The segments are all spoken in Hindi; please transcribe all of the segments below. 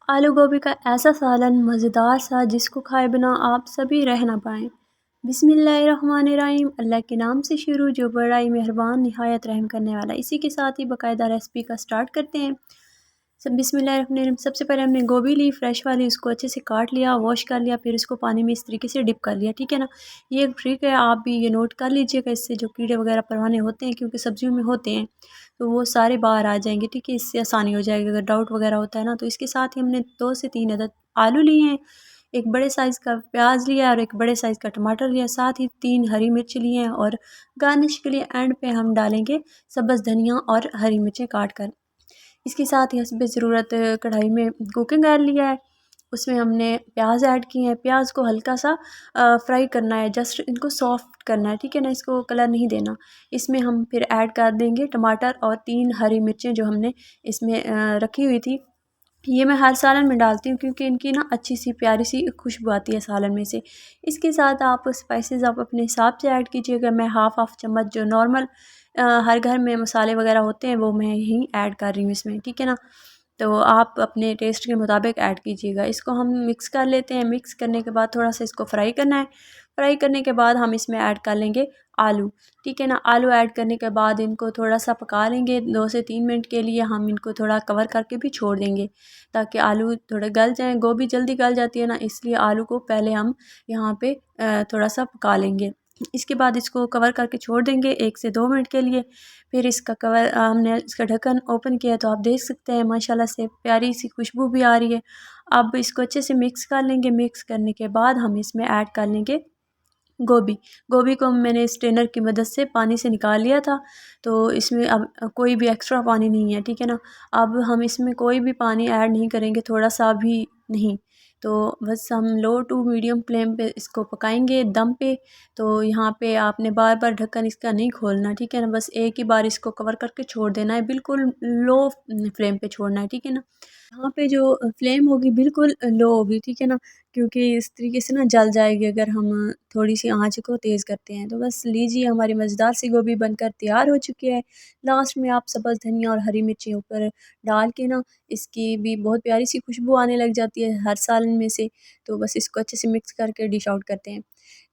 आलू गोभी का ऐसा सालन मज़ेदार सा जिसको खाए बिना आप सभी रह ना पाएँ। बिस्मिल्लाहिर्रहमानिर्रहीम, अल्लाह के नाम से शुरू जो बड़ा ही मेहरबान निहायत रहम करने वाला। इसी के साथ ही बाकायदा रेसिपी का स्टार्ट करते हैं। सब बिस्मिल्लाहिर्रहमानिर्रहीम। सबसे पहले हमने गोभी ली फ्रेश वाली, उसको अच्छे से काट लिया, वॉश कर लिया, फिर इसको पानी में इस तरीके से डिप कर लिया, ठीक है ना। ये एक ट्रिक है, आप भी ये नोट कर लीजिएगा, इससे जो कीड़े वगैरह परवाने होते हैं क्योंकि सब्जियों में होते हैं तो वो सारे बाहर आ जाएंगे, ठीक है। इससे आसानी हो जाएगी अगर डाउट वगैरह होता है ना। तो इसके साथ ही हमने 2 से 3 अदद आलू लिए हैं, एक बड़े साइज़ का प्याज लिया और एक बड़े साइज़ का टमाटर लिया, साथ ही 3 हरी मिर्च लिए हैं और गार्निश के लिए एंड पे हम डालेंगे सब्ज़ धनिया और हरी मिर्चें काट कर। इसके साथ ही हस्बे ज़रूरत कढ़ाई में कुकिंग ऑयल लिया है, उसमें हमने प्याज ऐड किए हैं। प्याज को हल्का सा फ्राई करना है, जस्ट इनको सॉफ्ट करना है, ठीक है ना, इसको कलर नहीं देना। इसमें हम फिर ऐड कर देंगे टमाटर और 3 हरी मिर्चें जो हमने इसमें रखी हुई थी। ये मैं हर सालन में डालती हूँ क्योंकि इनकी ना अच्छी सी प्यारी सी खुशबू आती है सालन में से। इसके साथ आप स्पाइसेस आप अपने हिसाब से ऐड कीजिएगा। मैं हाफ़ चम्मच जो नॉर्मल हर घर में मसाले वगैरह होते हैं वो मैं ही ऐड कर रही हूँ इसमें, ठीक है ना। तो आप अपने टेस्ट के मुताबिक ऐड कीजिएगा। इसको हम मिक्स कर लेते हैं। मिक्स करने के बाद थोड़ा सा इसको फ्राई करना है। फ्राई करने के बाद हम इसमें ऐड कर लेंगे आलू, ठीक है ना। आलू ऐड करने के बाद इनको थोड़ा सा पका लेंगे 2 से 3 मिनट के लिए। हम इनको थोड़ा कवर करके भी छोड़ देंगे ताकि आलू थोड़े गल जाएँ। गोभी जल्दी गल जाती है ना, इसलिए आलू को पहले हम यहाँ पे थोड़ा सा पका लेंगे। इसके बाद इसको कवर करके छोड़ देंगे 1 से 2 मिनट के लिए। फिर इसका कवर हमने इसका ढक्कन ओपन किया तो आप देख सकते हैं माशाल्लाह से प्यारी सी खुशबू भी आ रही है। अब इसको अच्छे से मिक्स कर लेंगे। मिक्स करने के बाद हम इसमें ऐड कर लेंगे गोभी। गोभी को मैंने स्ट्रेनर की मदद से पानी से निकाल लिया था, तो इसमें अब कोई भी एक्स्ट्रा पानी नहीं है, ठीक है ना। अब हम इसमें कोई भी पानी ऐड नहीं करेंगे, थोड़ा सा भी नहीं। तो बस हम लो टू मीडियम फ्लेम पे इसको पकाएंगे दम पे। तो यहाँ पे आपने बार बार ढक्कन इसका नहीं खोलना, ठीक है ना। बस एक ही बार इसको कवर करके छोड़ देना है, बिल्कुल लो फ्लेम पे छोड़ना है, ठीक है ना। यहाँ पे जो फ्लेम होगी बिल्कुल लो होगी, ठीक है ना, क्योंकि इस तरीके से ना जल जाएगी अगर हम थोड़ी-सी आँच को तेज़ करते हैं। तो बस लीजिए हमारी मज़ेदार सी गोभी बनकर तैयार हो चुकी है। लास्ट में आप सब्ज़ धनिया और हरी मिर्ची ऊपर डाल के ना इसकी भी बहुत प्यारी-सी खुशबू आने लग जाती है हर सालन में से। तो बस इसको अच्छे से मिक्स करके डिश आउट करते हैं।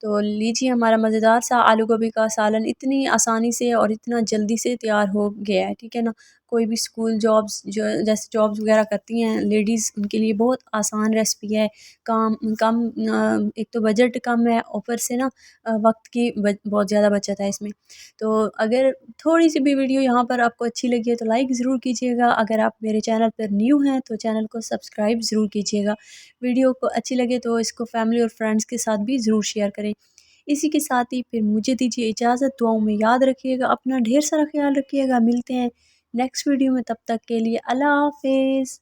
तो लीजिए हमारा मज़ेदार सा आलू गोभी का सालन इतनी आसानी से और इतना जल्दी से तैयार हो गया है, ठीक है ना। कोई भी स्कूल जॉब्स जो जैसे जॉब्स वगैरह करती हैं लेडीज़, उनके लिए बहुत आसान रेसिपी है। काम कम एक तो बजट कम है, ऊपर से ना वक़्त की बहुत ज़्यादा बचत है इसमें। तो अगर थोड़ी-सी भी वीडियो यहाँ पर आपको अच्छी लगी है तो लाइक ज़रूर कीजिएगा। अगर आप मेरे चैनल पर न्यू हैं तो चैनल को सब्सक्राइब ज़रूर कीजिएगा। वीडियो को अच्छी लगे तो इसको फैमिली और फ्रेंड्स के साथ भी ज़रूर शेयर करें। इसी के साथ ही फिर मुझे दीजिए इजाज़त। दुआओं में याद रखिएगा, अपना ढेर सारा ख़्याल रखिएगा। मिलते हैं नेक्स्ट वीडियो में, तब तक के लिए अल्लाह हाफ़िज़।